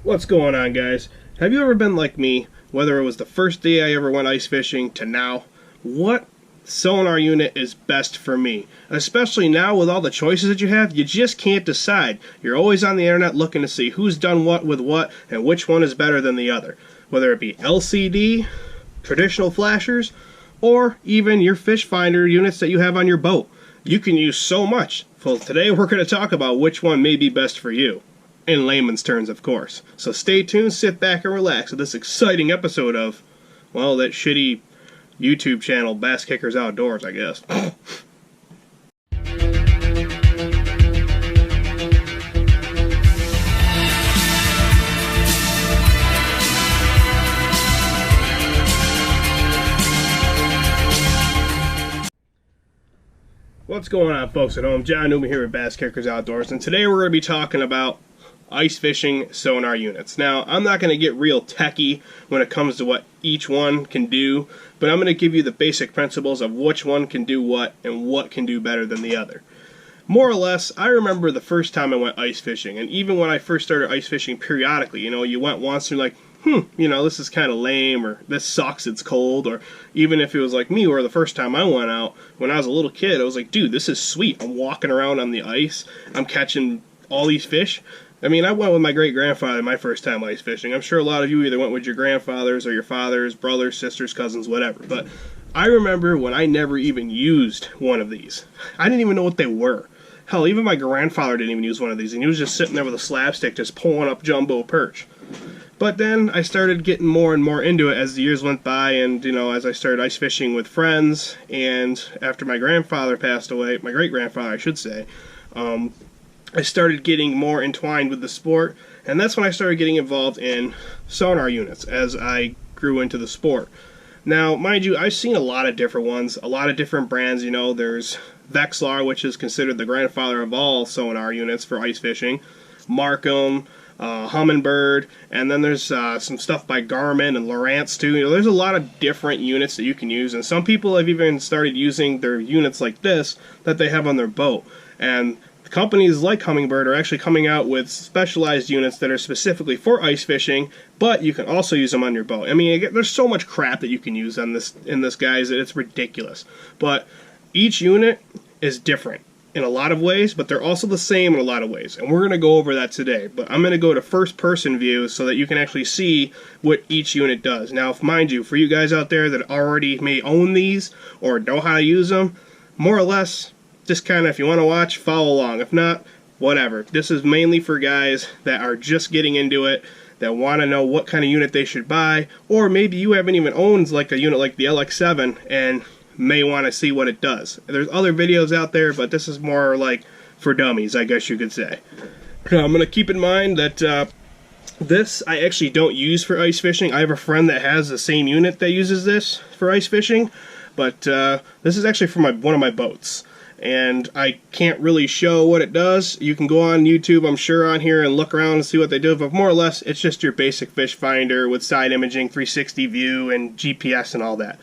What's going on, guys? Have you ever been like me, whether it was the first day I ever went ice fishing to now? What sonar unit is best for me? Especially now with all the choices that you have, you just can't decide. You're always on the internet looking to see who's done what with what and which one is better than the other. Whether it be LCD, traditional flashers, or even your fish finder units that you have on your boat. You can use so much. Well, today we're going to talk about which one may be best for you. In layman's terms, of course. So stay tuned, sit back, and relax with this exciting episode of, well, that shitty YouTube channel, Bass Kickers Outdoors, I guess. What's going on, folks at home? John Newman here with Bass Kickers Outdoors, and today we're going to be talking about ice fishing sonar units. Now, I'm not going to get real techie when it comes to what each one can do, but I'm going to give you the basic principles of which one can do what and what can do better than the other. More or less, I remember the first time I went ice fishing, and even when I first started ice fishing periodically, you went once and you're like, this is kind of lame, or this sucks, it's cold, or even if it was like me, where the first time I went out, when I was a little kid, I was like, dude, this is sweet. I'm walking around on the ice, I'm catching all these fish. I mean, I went with my great-grandfather my first time ice fishing. I'm sure a lot of you either went with your grandfathers or your fathers, brothers, sisters, cousins, whatever. But I remember when I never even used one of these. I didn't even know what they were. Hell, even my grandfather didn't even use one of these, and he was just sitting there with a slab stick just pulling up jumbo perch. But then I started getting more and more into it as the years went by, and, as I started ice fishing with friends, and after my grandfather passed away, my great-grandfather, I should say, I started getting more entwined with the sport, and that's when I started getting involved in sonar units as I grew into the sport. Now, mind you, I've seen a lot of different ones, a lot of different brands. There's Vexilar, which is considered the grandfather of all sonar units for ice fishing, Marcum, Humminbird, and then there's some stuff by Garmin and Lowrance too. There's a lot of different units that you can use, and some people have even started using their units like this that they have on their boat. And companies like Humminbird are actually coming out with specialized units that are specifically for ice fishing, but you can also use them on your boat. I mean, there's so much crap that you can use on this guys, that it's ridiculous. But each unit is different in a lot of ways, but they're also the same in a lot of ways, and we're going to go over that today. But I'm going to go to first-person view so that you can actually see what each unit does. Now, mind you, for you guys out there that already may own these or know how to use them, more or less, just kind of, if you want to watch, follow along. If not, whatever. This is mainly for guys that are just getting into it, that want to know what kind of unit they should buy, or maybe you haven't even owned like a unit like the Lx7 and may want to see what it does. There's other videos out there, but this is more like for dummies, I guess you could say. I'm going to keep in mind that this I actually don't use for ice fishing. I have a friend that has the same unit that uses this for ice fishing, but this is actually for one of my boats. And I can't really show what it does. You can go on YouTube, I'm sure, on here and look around and see what they do, but more or less it's just your basic fish finder with side imaging, 360 view, and GPS and all that.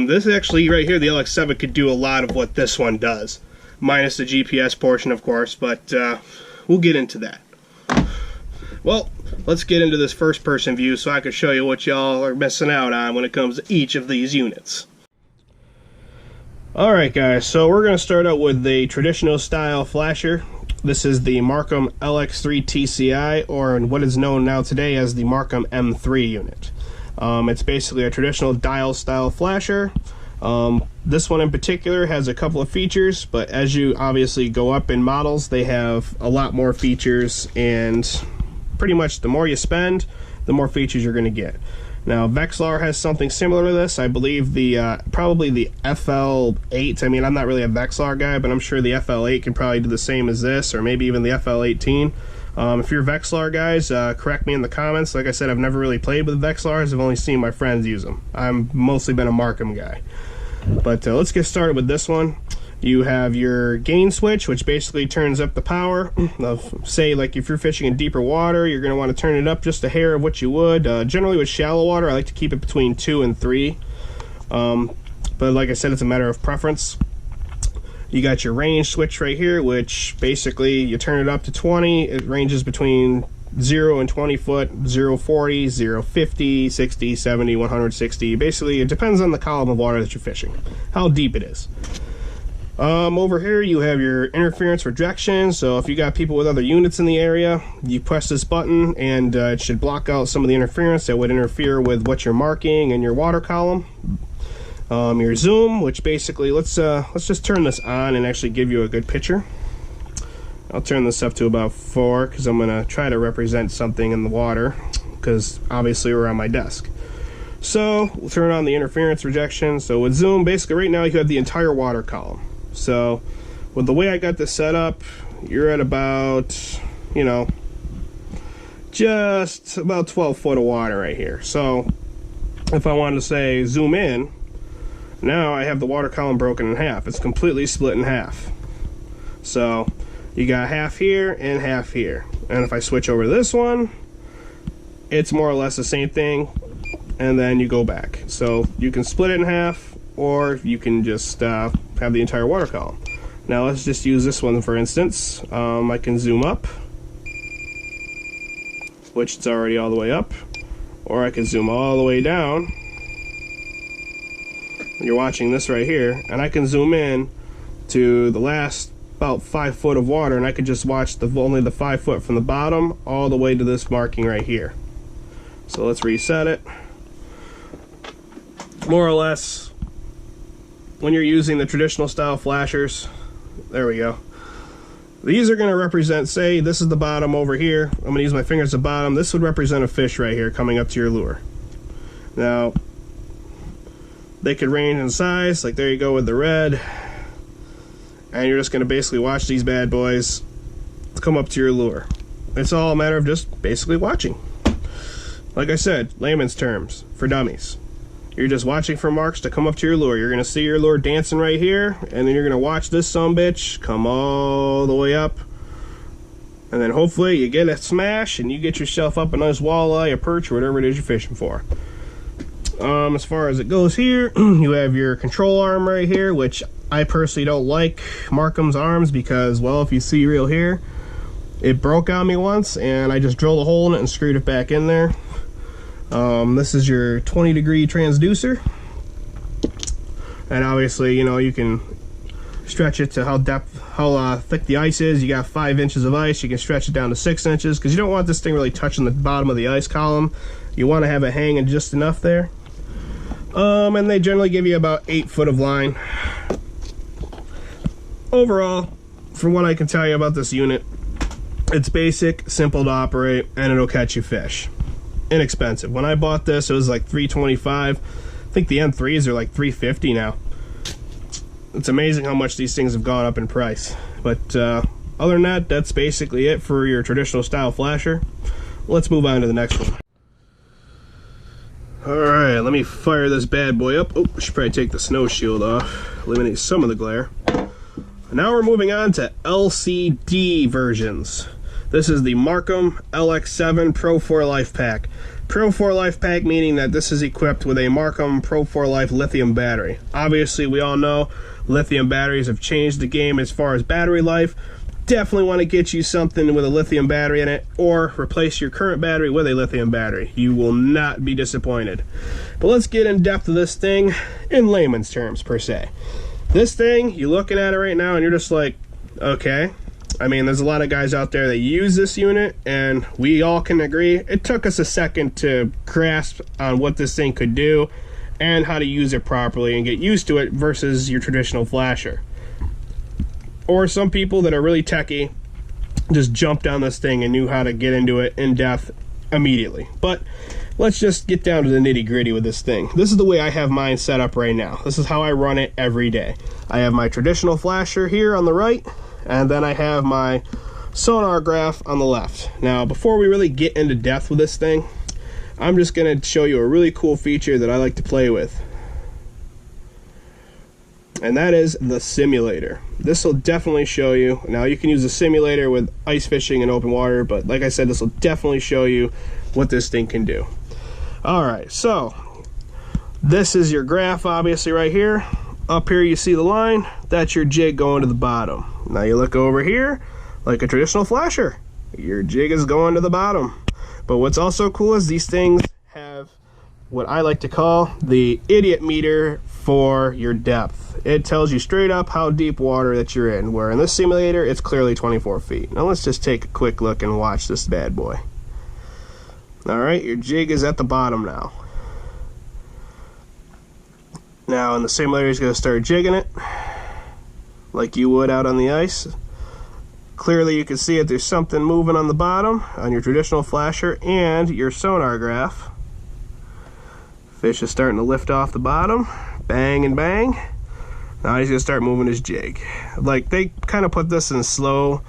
This actually right here, the Lx7, could do a lot of what this one does, minus the GPS portion, of course, but we'll get into that. Well, let's get into this first person view so I can show you what y'all are missing out on when it comes to each of these units. Alright guys, so we're going to start out with the traditional style flasher. This is the Marcum Lx3 TCI, or what is known now today as the Marcum M3 unit. It's basically a traditional dial style flasher. This one in particular has a couple of features, but as you obviously go up in models, they have a lot more features, and pretty much the more you spend, the more features you're going to get. Now, Vexilar has something similar to this. I believe probably the FL8. I mean, I'm not really a Vexilar guy, but I'm sure the FL8 can probably do the same as this, or maybe even the FL18. If you're Vexilar guys, correct me in the comments. Like I said, I've never really played with Vexilars. I've only seen my friends use them. I've mostly been a Marcum guy. But let's get started with this one. You have your gain switch, which basically turns up the power. Say, like if you're fishing in deeper water, you're going to want to turn it up just a hair of what you would. Generally with shallow water, I like to keep it between 2 and 3. But like I said, it's a matter of preference. You got your range switch right here, which basically you turn it up to 20. It ranges between 0 and 20 foot, 0, 40, 0, 50, 60, 70, 160. Basically, it depends on the column of water that you're fishing, how deep it is. Over here you have your interference rejection. So if you got people with other units in the area, you press this button and it should block out some of the interference that would interfere with what you're marking in your water column. Your zoom, which basically, let's just turn this on and actually give you a good picture. I'll turn this up to about 4 because I'm going to try to represent something in the water, because obviously we're on my desk. So we'll turn on the interference rejection. So with zoom, basically right now you have the entire water column. So with the way I got this set up, you're at about, you know, just about 12 foot of water right here. So if I wanted to say zoom in, now I have the water column broken in half. It's completely split in half. So you got half here and half here. And if I switch over to this one, it's more or less the same thing. And then you go back. So you can split it in half, or you can just have the entire water column. Now let's just use this one for instance. I can zoom up, which it's already all the way up, or I can zoom all the way down. You're watching this right here, and I can zoom in to the last about 5 foot of water, and I could just watch only the 5 foot from the bottom all the way to this marking right here. So let's reset it. More or less, when you're using the traditional style flashers, there we go. These are going to represent, say this is the bottom over here. I'm going to use my fingers at the bottom. This would represent a fish right here coming up to your lure. Now, they could range in size, like there you go with the red. And you're just going to basically watch these bad boys come up to your lure. It's all a matter of just basically watching. Like I said, layman's terms, for dummies. You're just watching for marks to come up to your lure. You're going to see your lure dancing right here, and then you're going to watch this sumbitch come all the way up. And then hopefully you get a smash and you get yourself up a nice walleye, a perch, or whatever it is you're fishing for. As far as it goes here, you have your control arm right here, which I personally don't like Marcum's arms because, well, if you see real here, it broke on me once and I just drilled a hole in it and screwed it back in there. This is your 20-degree transducer, and obviously, you know, you can stretch it to how thick the ice is. You got 5 inches of ice, you can stretch it down to 6 inches because you don't want this thing really touching the bottom of the ice column. You want to have it hanging just enough there. And they generally give you about 8 foot of line. Overall, from what I can tell you about this unit, it's basic, simple to operate, and it'll catch you fish. Inexpensive. When I bought this, it was like $325. I think the M3s are like $350 now. It's amazing how much these things have gone up in price. But other than that, that's basically it for your traditional style flasher. Let's move on to the next one. Alright, let me fire this bad boy up. Oh, I should probably take the snow shield off, eliminate some of the glare. Now we're moving on to LCD versions. This is the Marcum Lx7 Pro 4 Life Pack. Pro 4 Life Pack meaning that this is equipped with a Marcum Pro 4 Life lithium battery. Obviously, we all know lithium batteries have changed the game as far as battery life. Definitely want to get you something with a lithium battery in it, or replace your current battery with a lithium battery. You will not be disappointed. But let's get in depth of this thing in layman's terms, per se. This thing, you're looking at it right now and you're just like, okay. I mean, there's a lot of guys out there that use this unit, and we all can agree it took us a second to grasp on what this thing could do and how to use it properly and get used to it versus your traditional flasher. Or some people that are really techie just jumped on this thing and knew how to get into it in depth immediately. But let's just get down to the nitty-gritty with this thing. This is the way I have mine set up right now. This is how I run it every day. I have my traditional flasher here on the right, and then I have my sonar graph on the left. Now, before we really get into depth with this thing, I'm just going to show you a really cool feature that I like to play with. And that is the simulator. This will definitely show you. Now, you can use a simulator with ice fishing and open water, but like I said, this will definitely show you what this thing can do. Alright, so this is your graph, obviously, right here. Up here you see the line, that's your jig going to the bottom. Now you look over here, like a traditional flasher. your jig is going to the bottom. But what's also cool is these things have what I like to call the idiot meter for your depth. It tells you straight up how deep water that you're in, where in this simulator it's clearly 24 feet. Now let's just take a quick look and watch this bad boy. Alright, your jig is at the bottom now. Now in the simulator he's going to start jigging it like you would out on the ice. Clearly you can see it, there's something moving on the bottom on your traditional flasher and your sonar graph. Fish is starting to lift off the bottom, bang and bang. Now he's gonna start moving his jig. Like, they kind of put this in slow,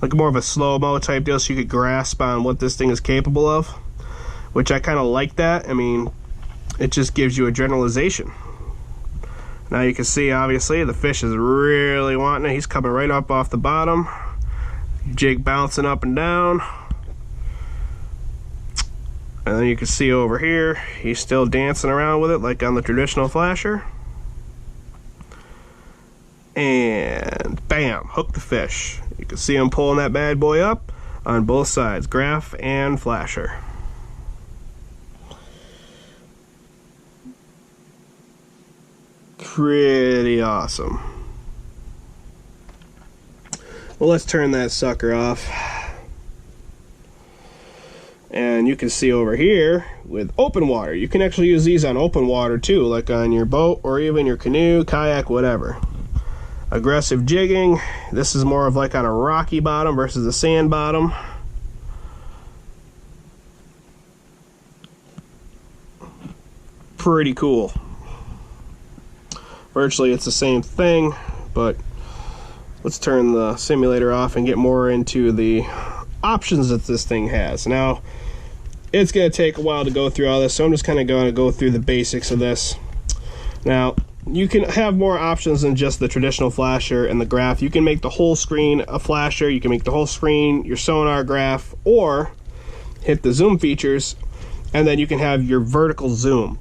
like more of a slow-mo type deal, so you could grasp on what this thing is capable of, which I kind of like that. I mean, it just gives you a generalization. Now you can see, obviously, the fish is really wanting it. He's coming right up off the bottom. Jig bouncing up and down. And then you can see over here, he's still dancing around with it like on the traditional flasher. And bam, hook the fish. You can see him pulling that bad boy up on both sides, graph and flasher. Pretty awesome. Well, let's turn that sucker off. And you can see over here with open water, you can actually use these on open water too, like on your boat or even your canoe, kayak, whatever. Aggressive jigging, this is more of like on a rocky bottom versus a sand bottom. Pretty cool. Virtually it's the same thing, but let's turn the simulator off and get more into the options that this thing has. Now, it's going to take a while to go through all this, so I'm just kind of going to go through the basics of this. Now, you can have more options than just the traditional flasher and the graph. You can make the whole screen a flasher, you can make the whole screen your sonar graph, or hit the zoom features, and then you can have your vertical zoom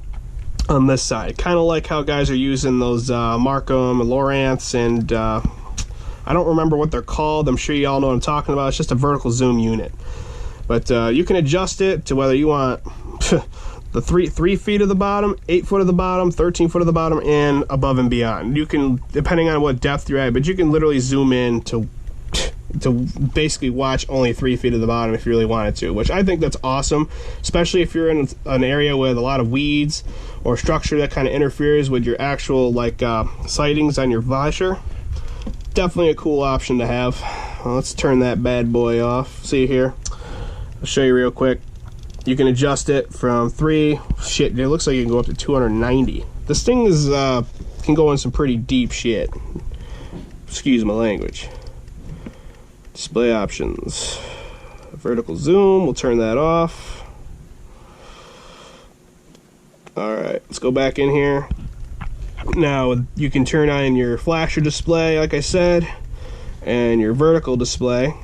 on this side. Kind of like how guys are using those Marcum Lx7 and I don't remember what they're called. I'm sure you all know what I'm talking about. It's just a vertical zoom unit. But you can adjust it to whether you want the 3 feet of the bottom, 8 foot of the bottom, 13 foot of the bottom, and above and beyond. You can, depending on what depth you're at, but you can literally zoom in to basically watch only 3 feet of the bottom if you really wanted to, which I think that's awesome, especially if you're in an area with a lot of weeds or structure that kind of interferes with your actual like sightings on your flasher. Definitely a cool option to have. Well, let's turn that bad boy off. See here, I'll show you real quick. You can adjust it from 3, shit, it looks like you can go up to 290. This thing is can go in some pretty deep shit. Excuse my language. Display options. Vertical zoom, we'll turn that off. Alright, let's go back in here. Now you can turn on your flasher display, like I said, and your vertical display,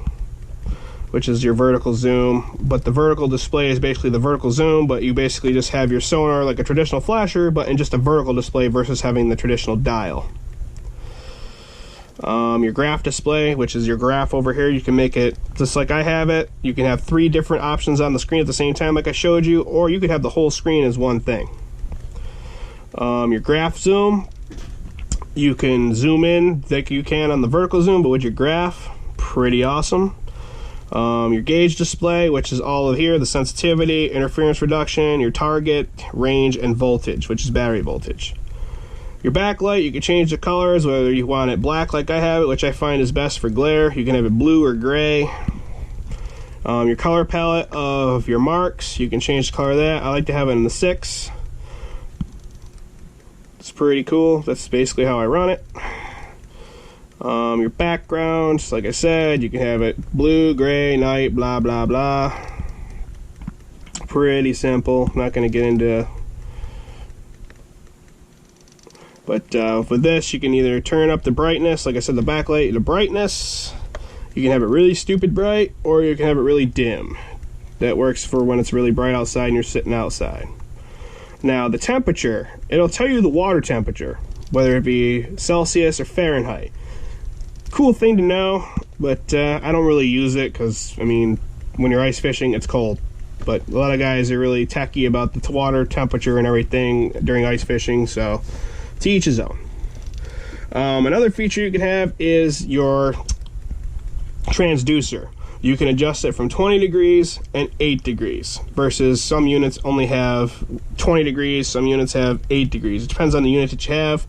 which is your vertical zoom. But the vertical display is basically the vertical zoom, but you basically just have your sonar like a traditional flasher, but in just a vertical display versus having the traditional dial. Your graph display, which is your graph over here, you can make it just like I have it. You can have 3 different options on the screen at the same time like I showed you, or you could have the whole screen as one thing. Your graph zoom, you can zoom in like you can on the vertical zoom, but with your graph, pretty awesome. Your gauge display, which is all of here, the sensitivity, interference reduction, your target, range, and voltage, which is battery voltage. Your backlight, you can change the colors, whether you want it black like I have it, which I find is best for glare. You can have it blue or gray. Your color palette of your marks, you can change the color of that. I like to have it in the 6. It's pretty cool. That's basically how I run it. Your background, like I said, you can have it blue, gray, night, blah, blah, blah. Pretty simple. Not going to get into... But for this, you can either turn up the brightness, like I said, the backlight, the brightness. You can have it really stupid bright, or you can have it really dim. That works for when it's really bright outside and you're sitting outside. Now, the temperature, it'll tell you the water temperature, whether it be Celsius or Fahrenheit. cool thing to know, but I don't really use it because, I mean, when you're ice fishing, it's cold. But a lot of guys are really techie about the water temperature and everything during ice fishing, so to each his own. Another feature you can have is your transducer. You can adjust it from 20 degrees and 8 degrees, versus some units only have 20 degrees, some units have 8 degrees. It depends on the unit that you have,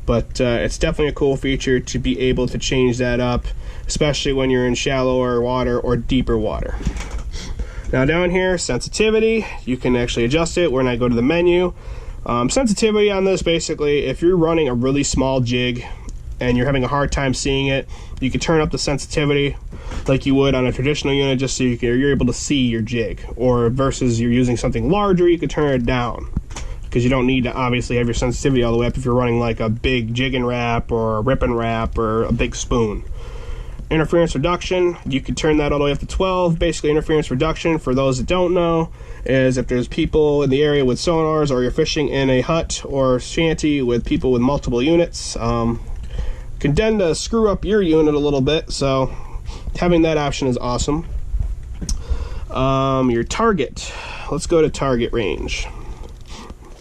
but it's definitely a cool feature to be able to change that up, especially when you're in shallower water or deeper water. Now down here, sensitivity, you can actually adjust it when I go to the menu. Sensitivity on this, basically, if you're running a really small jig and you're having a hard time seeing it, you can turn up the sensitivity like you would on a traditional unit, just so you're able to see your jig. Or versus you're using something larger, you can turn it down, because you don't need to obviously have your sensitivity all the way up if you're running like a big jig and wrap or a rip and wrap or a big spoon. Interference reduction, you can turn that all the way up to 12. Basically, interference reduction, for those that don't know, is if there's people in the area with sonars, or you're fishing in a hut or shanty with people with multiple units, can tend to screw up your unit a little bit, so having that option is awesome. Your target, let's go to target range.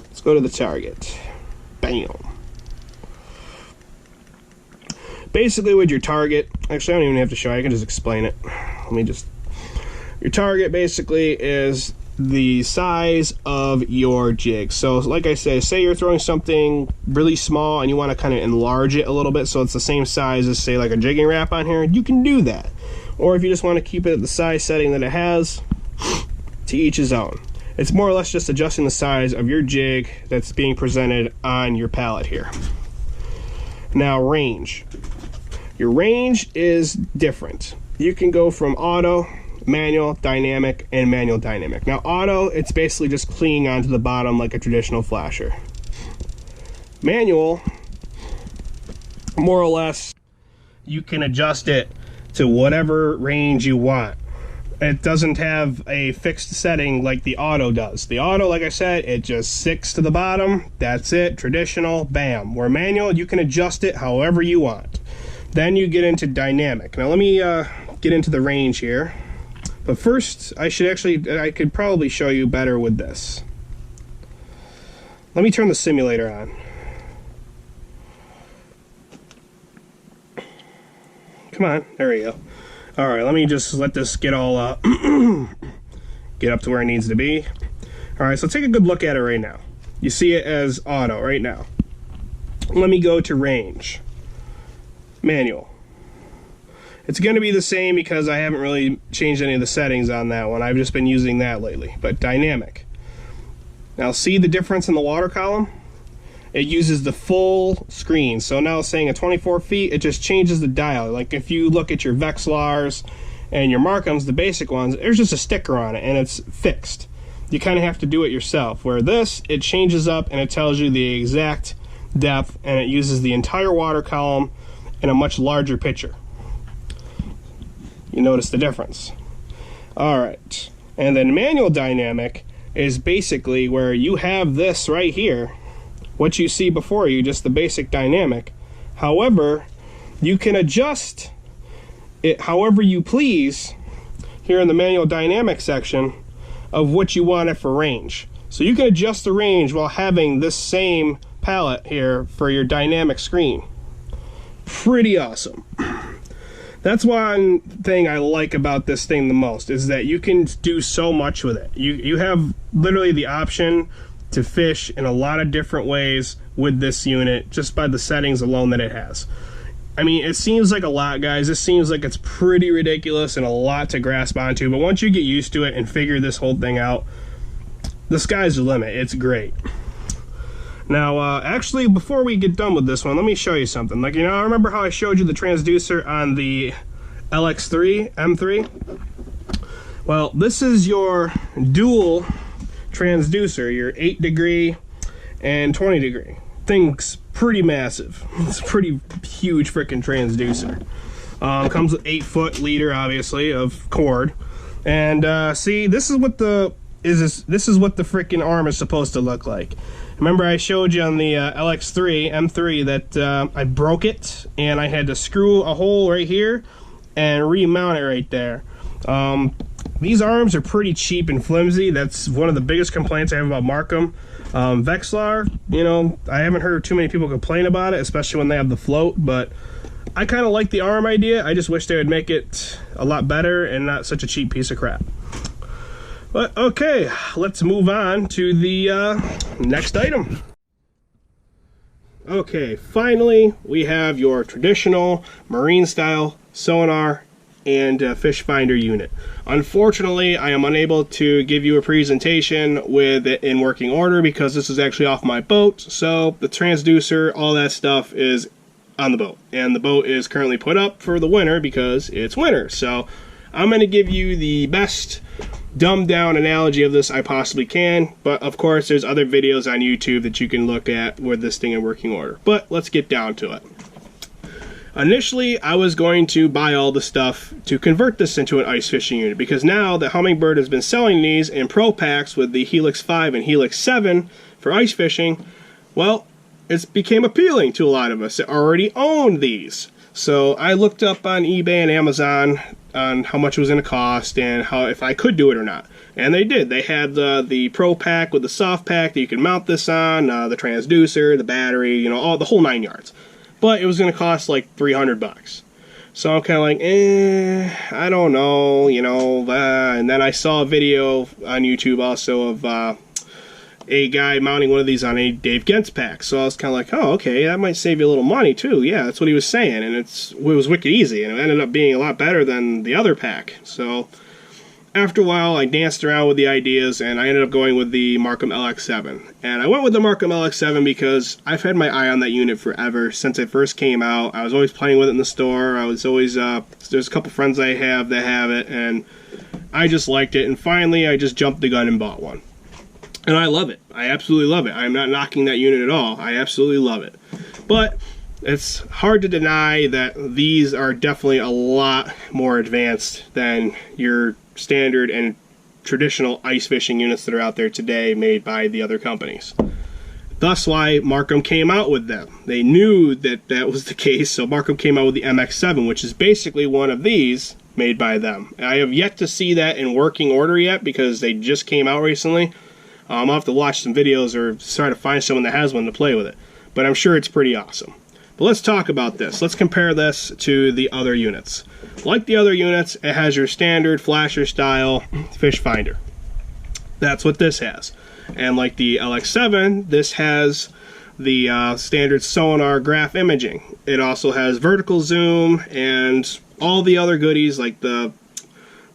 Let's go to the target. Bam. Basically with your target, actually I don't even have to show you, I can just explain it. Your target basically is the size of your jig. So like I say you're throwing something really small and you want to kind of enlarge it a little bit so it's the same size as, say, like a jigging wrap on here, you can do that. Or if you just want to keep it at the size setting that it has, to each his own. It's more or less just adjusting the size of your jig that's being presented on your pallet here. Now range. Your range is different. You can go from auto, manual, dynamic, and manual dynamic. Now auto, it's basically just clinging onto the bottom like a traditional flasher. Manual, more or less, you can adjust it to whatever range you want. It doesn't have a fixed setting like the auto does. The auto, like I said, it just sticks to the bottom. That's it, traditional, bam. Where manual, you can adjust it however you want. Then you get into dynamic. Now let me get into the range here. But first, I could probably show you better with this. Let me turn the simulator on. Come on, there we go. All right, let me just let this get all get up to where it needs to be. All right, so take a good look at it right now. You see it as auto right now. Let me go to range. Manual. It's going to be the same because I haven't really changed any of the settings on that one. I've just been using that lately. But dynamic. Now see the difference in the water column? It uses the full screen. So now saying at 24 feet, it just changes the dial. Like if you look at your Vexilars and your Marcums, the basic ones, there's just a sticker on it and it's fixed. You kind of have to do it yourself. Where this, it changes up and it tells you the exact depth, and it uses the entire water column in a much larger picture. You notice the difference. Alright, and then manual dynamic is basically where you have this right here, what you see before you, just the basic dynamic. However, you can adjust it however you please here in the manual dynamic section of what you want it for range. So you can adjust the range while having this same palette here for your dynamic screen. Pretty awesome. That's one thing I like about this thing the most, is that you can do so much with it. You have literally the option to fish in a lot of different ways with this unit just by the settings alone that it has. I mean, it seems like a lot, guys. It seems like it's pretty ridiculous and a lot to grasp onto, but once you get used to it and figure this whole thing out, the sky's the limit. It's great. Now, actually, before we get done with this one, let me show you something. Like, you know, I remember how I showed you the transducer on the Lx3, M3? Well, this is your dual transducer, your 8 degree and 20 degree. Thing's pretty massive. It's a pretty huge freaking transducer. Comes with 8-foot leader, obviously, of cord. And see, this is what the this is what the freaking arm is supposed to look like. Remember I showed you on the Lx3 M3 that I broke it and I had to screw a hole right here and remount it right there. These arms are pretty cheap and flimsy. That's one of the biggest complaints I have about Marcum. Vexilar, you know, I haven't heard too many people complain about it, especially when they have the float, but I kind of like the arm idea. I just wish they would make it a lot better and not such a cheap piece of crap. But okay, let's move on to the next item. Okay, finally we have your traditional marine style sonar and fish finder unit. Unfortunately, I am unable to give you a presentation with it in working order because this is actually off my boat, so the transducer, all that stuff is on the boat, and the boat is currently put up for the winter because it's winter. So I'm going to give you the best dumbed down analogy of this I possibly can, but of course there's other videos on YouTube that you can look at with this thing in working order. But let's get down to it. Initially, I was going to buy all the stuff to convert this into an ice fishing unit, because now that Humminbird has been selling these in pro packs with the Helix 5 and Helix 7 for ice fishing, well, it's became appealing to a lot of us that already own these. So I looked up on eBay and Amazon on how much it was going to cost and how if I could do it or not. And they did. They had the Pro Pack with the soft pack that you can mount this on, the transducer, the battery, you know, all the whole 9 yards. But it was going to cost like $300. So I'm kind of like, I don't know, you know. And then I saw a video on YouTube also of a guy mounting one of these on a Dave Gentz pack. So I was kind of like, oh, okay, that might save you a little money too. Yeah, that's what he was saying, and it was wicked easy, and it ended up being a lot better than the other pack. So after a while, I danced around with the ideas, and I ended up going with the Marcum Lx7. And I went with the Marcum Lx7 because I've had my eye on that unit forever, since it first came out. I was always playing with it in the store. I was always, there's a couple friends I have that have it, and I just liked it, and finally I just jumped the gun and bought one. And I love it. I absolutely love it. I'm not knocking that unit at all. I absolutely love it. But it's hard to deny that these are definitely a lot more advanced than your standard and traditional ice fishing units that are out there today made by the other companies. Thus why Marcum came out with them. They knew that that was the case, so Marcum came out with the MX7, which is basically one of these made by them. I have yet to see that in working order yet because they just came out recently. I'll have to watch some videos or try to find someone that has one to play with it. But I'm sure it's pretty awesome. But let's talk about this. Let's compare this to the other units. Like the other units, it has your standard flasher style fish finder. That's what this has. And like the Lx7, this has the standard sonar graph imaging. It also has vertical zoom and all the other goodies like the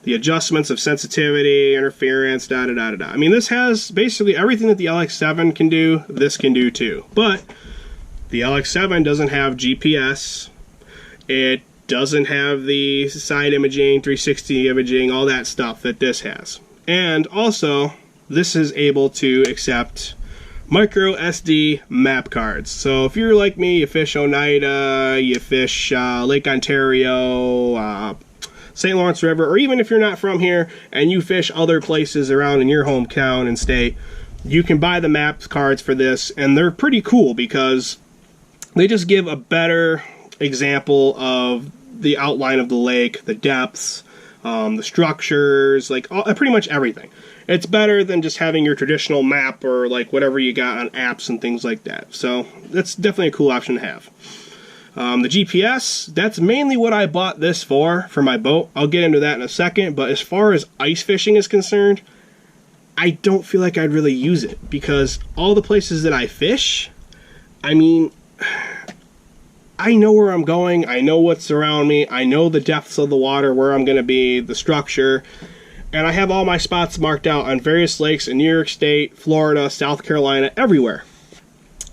adjustments of sensitivity, interference, da-da-da-da-da. I mean, this has basically everything that the Lx7 can do, this can do too. But the Lx7 doesn't have GPS. It doesn't have the side imaging, 360 imaging, all that stuff that this has. And also, this is able to accept micro SD map cards. So if you're like me, you fish Oneida, you fish Lake Ontario, St. Lawrence River, or even if you're not from here and you fish other places around in your hometown and state, you can buy the map cards for this, and they're pretty cool because they just give a better example of the outline of the lake, the depths, the structures, like pretty much everything. It's better than just having your traditional map or like whatever you got on apps and things like that. So that's definitely a cool option to have. The GPS, that's mainly what I bought this for my boat. I'll get into that in a second, but as far as ice fishing is concerned, I don't feel like I'd really use it because all the places that I fish, I mean, I know where I'm going, I know what's around me, I know the depths of the water, where I'm going to be, the structure, and I have all my spots marked out on various lakes in New York State, Florida, South Carolina, everywhere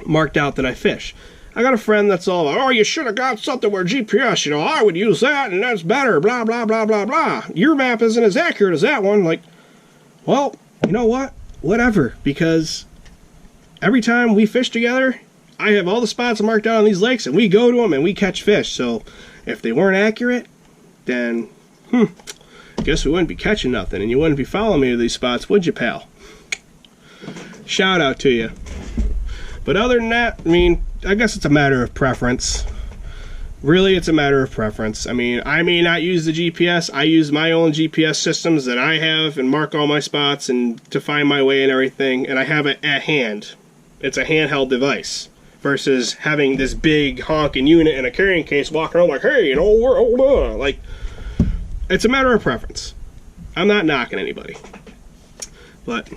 marked out that I fish. I got a friend that's all, oh, you should have got something where GPS, you know, I would use that and that's better, blah, blah, blah, blah, blah. Your map isn't as accurate as that one. Like, well, you know what? Whatever, because every time we fish together, I have all the spots marked out on these lakes and we go to them and we catch fish. So if they weren't accurate, then, guess we wouldn't be catching nothing, and you wouldn't be following me to these spots, would you, pal? Shout out to you. But other than that, I mean, I guess it's a matter of preference. Really, it's a matter of preference. I mean, I may not use the GPS. I use my own GPS systems that I have and mark all my spots and to find my way and everything, and I have it at hand. It's a handheld device versus having this big honking unit in a carrying case walking around like, hey, you know, we're like, it's a matter of preference. I'm not knocking anybody. But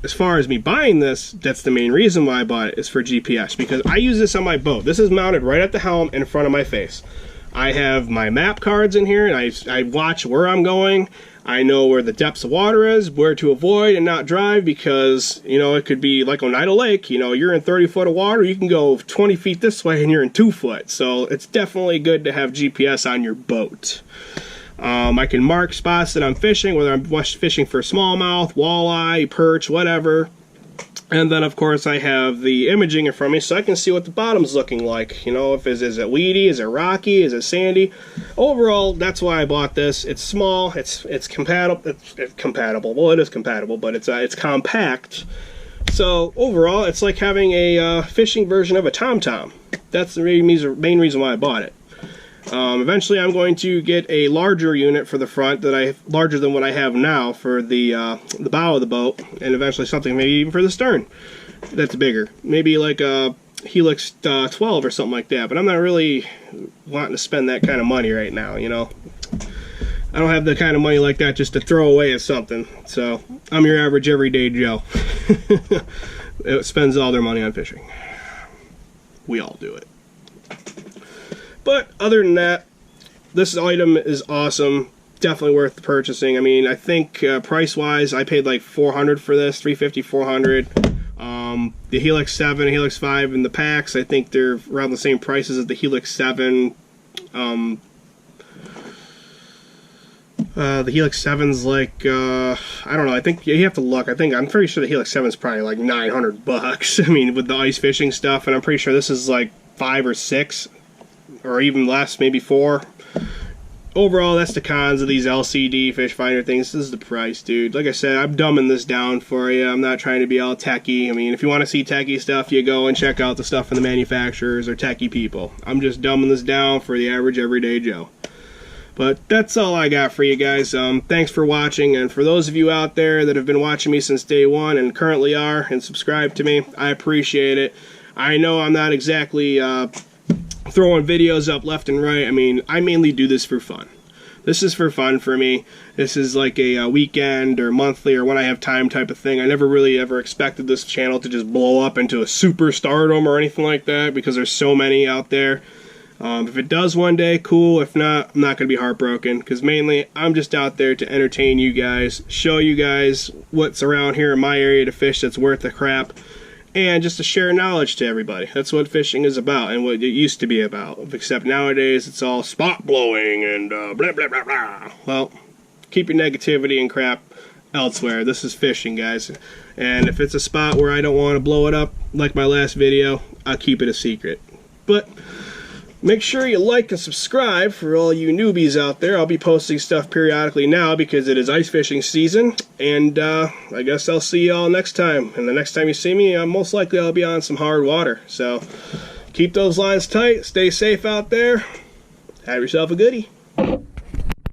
as far as me buying this, that's the main reason why I bought it, is for GPS, because I use this on my boat. This is mounted right at the helm in front of my face. I have my map cards in here, and I watch where I'm going. I know where the depths of water is, where to avoid and not drive, because, you know, it could be like Oneida Lake, you know, you're in 30 foot of water, you can go 20 feet this way and you're in 2 foot. So it's definitely good to have GPS on your boat. I can mark spots that I'm fishing, whether I'm fishing for smallmouth, walleye, perch, whatever. And then, of course, I have the imaging in front of me, so I can see what the bottom's looking like. You know, if is it weedy, is it rocky, is it sandy? Overall, that's why I bought this. It's small, it's compatible. It's compatible. Well, it is compatible, but it's compact. So overall, it's like having a fishing version of a TomTom. That's the main reason why I bought it. Eventually, I'm going to get a larger unit for the front, larger than what I have now for the bow of the boat, and eventually something maybe even for the stern that's bigger. Maybe like a Helix 12 or something like that. But I'm not really wanting to spend that kind of money right now. You know, I don't have the kind of money like that just to throw away at something. So I'm your average everyday Joe. It spends all their money on fishing. We all do it. But other than that, this item is awesome. Definitely worth purchasing. I mean, I think price-wise, I paid like $400 for this, $350, $400. The Helix 7, Helix 5, and the packs, I think they're around the same prices as the Helix 7. The Helix 7's like, I don't know, I think you have to look. I'm pretty sure the Helix 7's probably like $900. I mean, with the ice fishing stuff, and I'm pretty sure this is like 5 or 6. Or even less, maybe 4. Overall, that's the cons of these LCD fish finder things. This is the price, dude. Like I said, I'm dumbing this down for you. I'm not trying to be all techie. I mean, if you want to see techie stuff, you go and check out the stuff from the manufacturers or techie people. I'm just dumbing this down for the average everyday Joe. But that's all I got for you guys. Thanks for watching, and for those of you out there that have been watching me since day one and currently are and subscribed to me, I appreciate it. I know I'm not exactly throwing videos up left and right. I mean, I mainly do this for fun. This is for fun for me. This is like a weekend or monthly or when I have time type of thing. I never really ever expected this channel to just blow up into a super stardom or anything like that, because there's so many out there. If it does one day, cool. If not, I'm not going to be heartbroken, because mainly I'm just out there to entertain you guys, show you guys what's around here in my area to fish that's worth the crap, and just to share knowledge to everybody. That's what fishing is about, and what it used to be about. Except nowadays, it's all spot blowing and blah, blah, blah, blah. Well, keep your negativity and crap elsewhere. This is fishing, guys. And if it's a spot where I don't want to blow it up, like my last video, I'll keep it a secret. But make sure you like and subscribe for all you newbies out there. I'll be posting stuff periodically now because it is ice fishing season. And I guess I'll see you all next time. And the next time you see me, most likely I'll be on some hard water. So keep those lines tight. Stay safe out there. Have yourself a goodie.